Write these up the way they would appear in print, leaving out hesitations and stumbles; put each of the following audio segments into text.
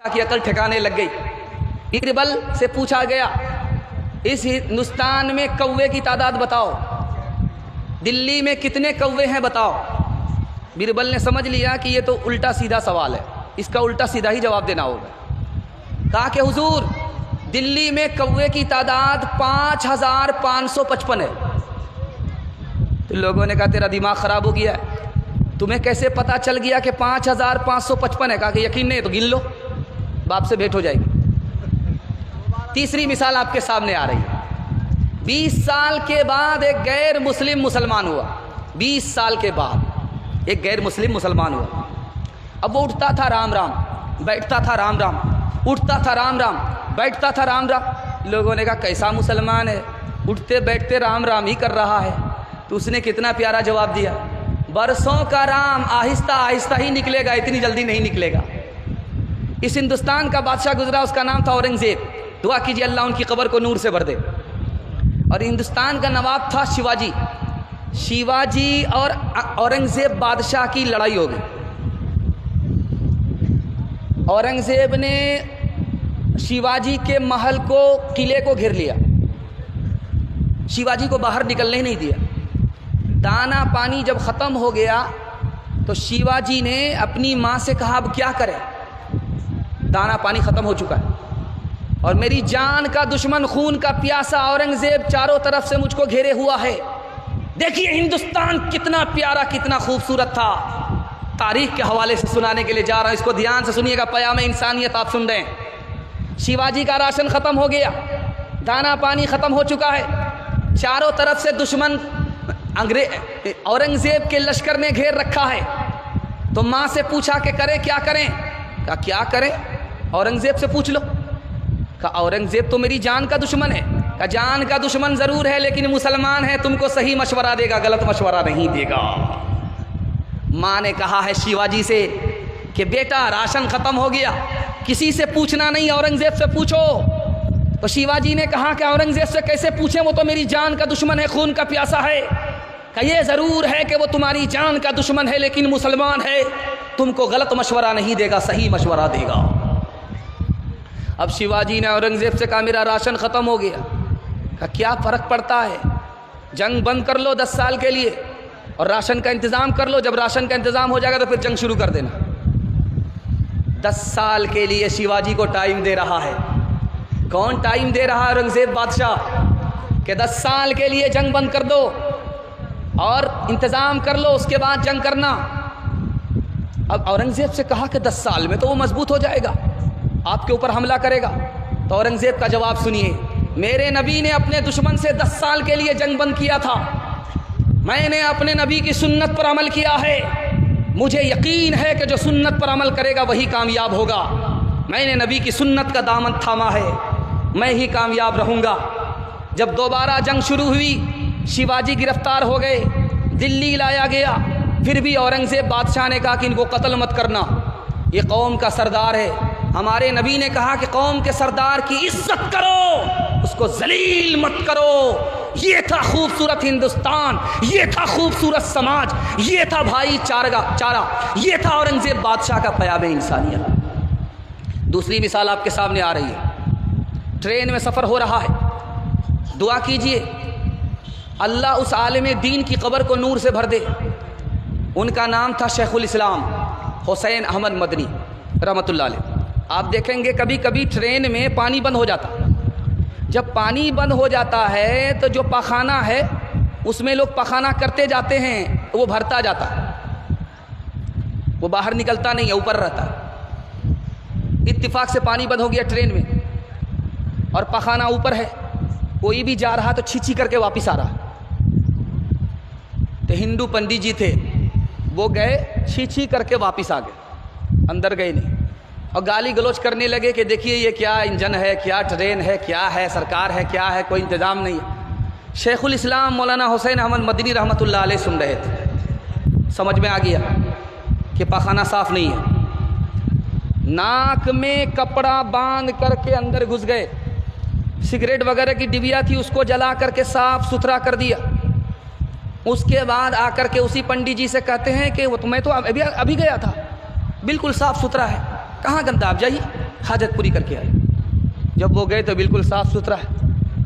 की अकल ठिकाने लग गई। बीरबल से पूछा गया, इस हिंदुस्तान में कौवे की तादाद बताओ, दिल्ली में कितने कौवे हैं बताओ। बीरबल ने समझ लिया कि ये तो उल्टा सीधा सवाल है, इसका उल्टा सीधा ही जवाब देना होगा। कहा कि हुजूर, दिल्ली में कौवे की तादाद 5555 है। तो लोगों ने कहा तेरा दिमाग ख़राब हो गया है, तुम्हें कैसे पता चल गया कि 5555 है? कहा कि यकीन नहीं तो गिन लो, बाप से भेंट हो जाएगी। तीसरी मिसाल आपके सामने आ रही है। 20 साल के बाद एक गैर मुस्लिम मुसलमान हुआ। 20 साल के बाद एक गैर मुस्लिम मुसलमान हुआ। अब वो उठता था राम राम, बैठता था राम राम, उठता था राम राम, बैठता था राम राम। लोगों ने कहा कैसा मुसलमान है, उठते बैठते राम राम ही कर रहा है। तो उसने कितना प्यारा जवाब दिया, बरसों का राम आहिस्ता आहिस्ता ही निकलेगा, इतनी जल्दी नहीं निकलेगा। इस हिंदुस्तान का बादशाह गुजरा, उसका नाम था औरंगजेब। दुआ कीजिए अल्लाह उनकी कब्र को नूर से भर दे। और हिंदुस्तान का नवाब था शिवाजी। शिवाजी और औरंगजेब बादशाह की लड़ाई हो गई। औरंगजेब ने शिवाजी के महल को, किले को घेर लिया, शिवाजी को बाहर निकलने ही नहीं दिया। दाना पानी जब ख़त्म हो गया तो शिवाजी ने अपनी माँ से कहा अब क्या करें, दाना पानी ख़त्म हो चुका है और मेरी जान का दुश्मन, खून का प्यासा औरंगजेब चारों तरफ से मुझको घेरे हुआ है। देखिए हिंदुस्तान कितना प्यारा, कितना खूबसूरत था। तारीख के हवाले से सुनाने के लिए जा रहा हूँ, इसको ध्यान से सुनिएगा, पयाम इंसानियत आप सुन रहे हैं। शिवाजी का राशन ख़त्म हो गया, दाना पानी ख़त्म हो चुका है, चारों तरफ से दुश्मन औरंगजेब के लश्कर ने घेर रखा है। तो माँ से पूछा कि करें क्या करें? कहा क्या करें, औरंगजेब से पूछ लो। कहा औरंगजेब तो मेरी जान का दुश्मन है। कहा जान का दुश्मन ज़रूर है लेकिन मुसलमान है, तुमको सही मशवरा देगा, गलत मशवरा नहीं देगा। माँ ने कहा है शिवाजी से कि बेटा राशन ख़त्म हो गया, किसी से पूछना नहीं, औरंगजेब से पूछो। तो शिवाजी ने कहा कि औरंगजेब से कैसे पूछें, वो तो मेरी जान का दुश्मन है, खून का प्यासा है। कहा ये ज़रूर है कि वो तुम्हारी जान का दुश्मन है लेकिन मुसलमान है, तुमको गलत मशवरा नहीं देगा, सही मशवरा देगा। अब शिवाजी ने औरंगजेब से कहा मेरा राशन ख़त्म हो गया। कहा क्या फ़र्क पड़ता है, जंग बंद कर लो 10 साल के लिए और राशन का इंतज़ाम कर लो, जब राशन का इंतज़ाम हो जाएगा तो फिर जंग शुरू कर देना। 10 साल के लिए शिवाजी को टाइम दे रहा है। कौन टाइम दे रहा है? औरंगजेब बादशाह कि 10 साल के लिए जंग बंद कर दो और इंतज़ाम कर लो, उसके बाद जंग करना। अब औरंगजेब से कहा कि 10 साल में तो वो मजबूत हो जाएगा, आपके ऊपर हमला करेगा। तो औरंगजेब का जवाब सुनिए, मेरे नबी ने अपने दुश्मन से 10 साल के लिए जंग बंद किया था, मैंने अपने नबी की सुन्नत पर अमल किया है, मुझे यकीन है कि जो सुन्नत पर अमल करेगा वही कामयाब होगा। मैंने नबी की सुन्नत का दामन थामा है, मैं ही कामयाब रहूँगा। जब दोबारा जंग शुरू हुई, शिवाजी गिरफ्तार हो गए, दिल्ली लाया गया, फिर भी औरंगजेब बादशाह ने कहा कि इनको कत्ल मत करना, ये कौम का सरदार है। हमारे नबी ने कहा कि कौम के सरदार की इज्जत करो, उसको जलील मत करो। ये था खूबसूरत हिंदुस्तान, ये था खूबसूरत समाज, ये था भाईचारा, ये था औरंगजेब बादशाह का पयाम इंसानियत। दूसरी मिसाल आपके सामने आ रही है। ट्रेन में सफ़र हो रहा है, दुआ कीजिए अल्लाह उस आलिम दीन की कब्र को नूर से भर दे। उनका नाम था शेखुल इस्लाम हुसैन अहमद मदनी रहमतुल्लाह अलैह। आप देखेंगे कभी कभी ट्रेन में पानी बंद हो जाता, जब पानी बंद हो जाता है तो जो पखाना है उसमें लोग पखाना करते जाते हैं, वो भरता जाता, वो बाहर निकलता नहीं है, ऊपर रहता। इत्तिफाक से पानी बंद हो गया ट्रेन में और पखाना ऊपर है, कोई भी जा रहा तो छींची करके वापस आ रहा। तो हिंदू पंडित जी थे, वो गए छींची करके वापस आ गए, अंदर गए नहीं, और गाली गलौज करने लगे कि देखिए ये क्या इंजन है, क्या ट्रेन है, क्या है, सरकार है, क्या है, कोई इंतज़ाम नहीं है। शेखुल इस्लाम मौलाना हुसैन अहमद मदनी रहमतुल्लाह अलैह सुन रहे थे, समझ में आ गया कि पखाना साफ़ नहीं है। नाक में कपड़ा बांध करके अंदर घुस गए, सिगरेट वगैरह की डिबिया थी उसको जला करके साफ़ सुथरा कर दिया। उसके बाद आकर के उसी पंडित जी से कहते हैं कि वो मैं तो अभी गया था, बिल्कुल साफ़ सुथरा है, कहाँ गंदा, आप जाइए। हाजत पूरी करके आए। जब वो गए तो बिल्कुल साफ़ सुथरा है।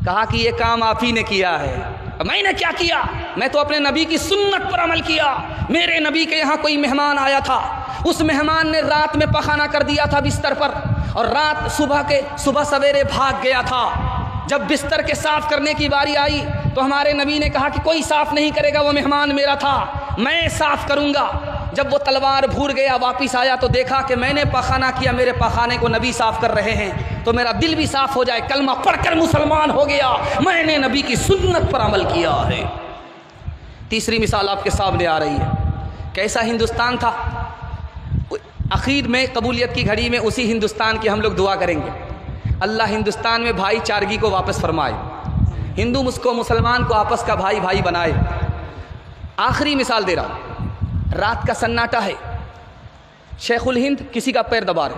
कहा कि ये काम आप ही ने किया है। मैंने क्या किया? मैं तो अपने नबी की सुन्नत पर अमल किया। मेरे नबी के यहाँ कोई मेहमान आया था, उस मेहमान ने रात में पखाना कर दिया था बिस्तर पर, और रात सुबह सवेरे भाग गया था। जब बिस्तर के साफ़ करने की बारी आई तो हमारे नबी ने कहा कि कोई साफ़ नहीं करेगा, वो मेहमान मेरा था, मैं साफ़ करूँगा। जब वो तलवार भूल गया, वापस आया तो देखा कि मैंने पखाना किया, मेरे पखाने को नबी साफ़ कर रहे हैं, तो मेरा दिल भी साफ़ हो जाए, कलमा पढ़कर मुसलमान हो गया, मैंने नबी की सुन्नत पर अमल किया है। तीसरी मिसाल आपके सामने आ रही है। कैसा हिंदुस्तान था। आखिर में कबूलियत की घड़ी में उसी हिंदुस्तान की हम लोग दुआ करेंगे, अल्लाह हिंदुस्तान में भाईचारगी को वापस फरमाए, हिंदू मुस्को मुसलमान को आपस का भाई भाई बनाए। आखिरी मिसाल दे रहा हूँ। रात का सन्नाटा है, शेखुल हिंद किसी का पैर दबा रहे,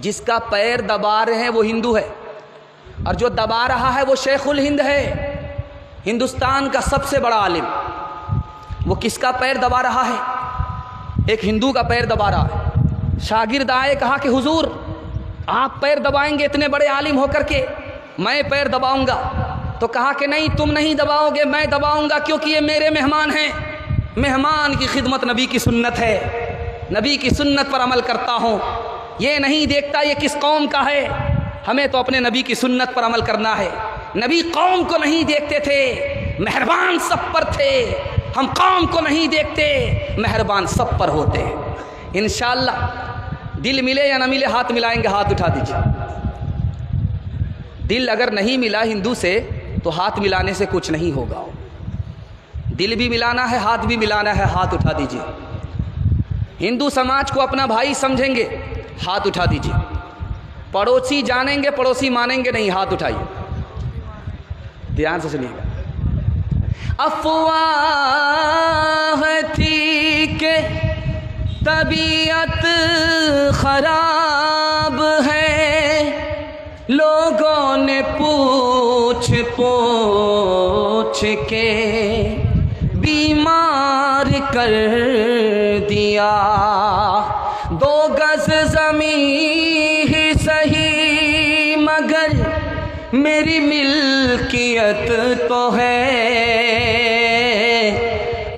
जिसका पैर दबा रहे हैं वो हिंदू है, और जो दबा रहा है वो शेखुल हिंद है, हिंदुस्तान का सबसे बड़ा आलिम। वो किसका पैर दबा रहा है? एक हिंदू का पैर दबा रहा है। शागिर्द आए, कहा कि हुजूर आप पैर दबाएंगे इतने बड़े आलिम होकर के, मैं पैर दबाऊंगा। तो कहा कि नहीं, तुम नहीं दबाओगे, मैं दबाऊंगा, क्योंकि ये मेरे मेहमान हैं। मेहमान की खिदमत नबी की सुन्नत है, नबी की सुन्नत पर अमल करता हूँ। ये नहीं देखता ये किस कौम का है, हमें तो अपने नबी की सुन्नत पर अमल करना है। नबी कौम को नहीं देखते थे, मेहरबान सब पर थे। हम कौम को नहीं देखते, मेहरबान सब पर होते हैं। इंशाअल्लाह दिल मिले या ना मिले, हाथ मिलाएंगे, हाथ उठा दीजिए। दिल अगर नहीं मिला हिंदू से तो हाथ मिलाने से कुछ नहीं होगा। दिल भी मिलाना है, हाथ भी मिलाना है, हाथ उठा दीजिए। हिंदू समाज को अपना भाई समझेंगे, हाथ उठा दीजिए। पड़ोसी जानेंगे, पड़ोसी मानेंगे नहीं, हाथ उठाइए। ध्यान से सुनिएगा। अफवाह थी के तबीयत खराब है, लोगों ने पूछ पूछ के बीमार कर दिया। 2 गज ज़मीं ही सही मगर मेरी मिल्कियत तो है।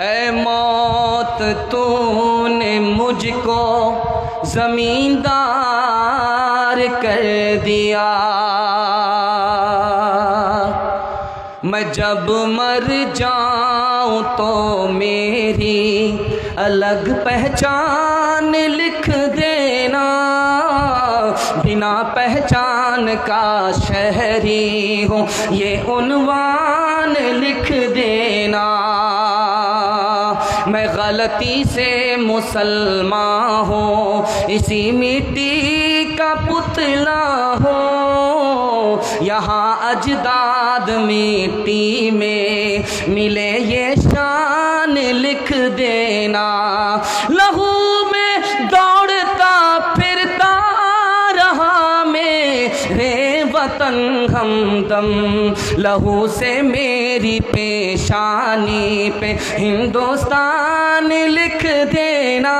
ऐ मौत तूने मुझको ज़मींदार कर दिया। मैं जब मर जाऊं तो मेरी अलग पहचान लिख देना, बिना पहचान का शहरी हूँ ये उन्वान लिख देना। मैं गलती से मुसलमान हूँ, इसी मिट्टी का पुतला हूँ। यहाँ अजदाद मिट्टी में मिले ये शान लिख देना। लहू में दौड़ता फिरता रहा मेरे वतन हमदम, लहू से मेरी पेशानी पे हिंदुस्तान लिख देना।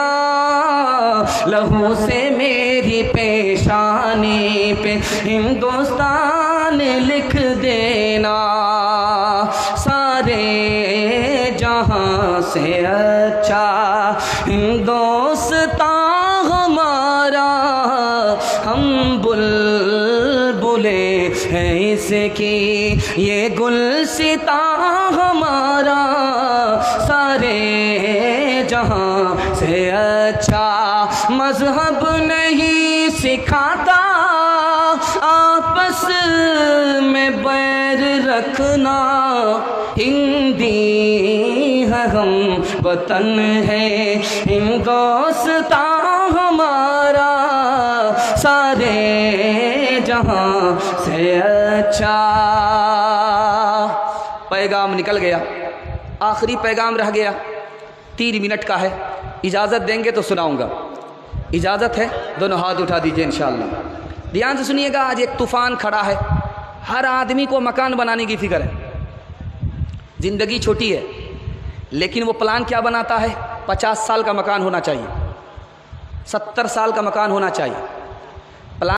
लहू से मेरी पेशानी पे हिंदुस्तान लिख देना। सारे जहां से अच्छा हिंदुस्तान हमारा, हम बुलबुले हैं इसकी ये गुलसिता हमारा। सारे जहां से अच्छा मजहब नहीं सिखाता, आपस में बैर रखना। हिंदी है हम, वतन है हिंदुस्तान हमारा। सारे जहां से अच्छा। पैगाम निकल गया, आखिरी पैगाम रह गया, 3 मिनट का है। इजाज़त देंगे तो सुनाऊंगा, इजाज़त है? दोनों हाथ उठा दीजिए इंशाअल्लाह। ध्यान से सुनिएगा। आज एक तूफ़ान खड़ा है, हर आदमी को मकान बनाने की फ़िक्र है। ज़िंदगी छोटी है, लेकिन वो प्लान क्या बनाता है? 50 साल का मकान होना चाहिए, 70 साल का मकान होना चाहिए।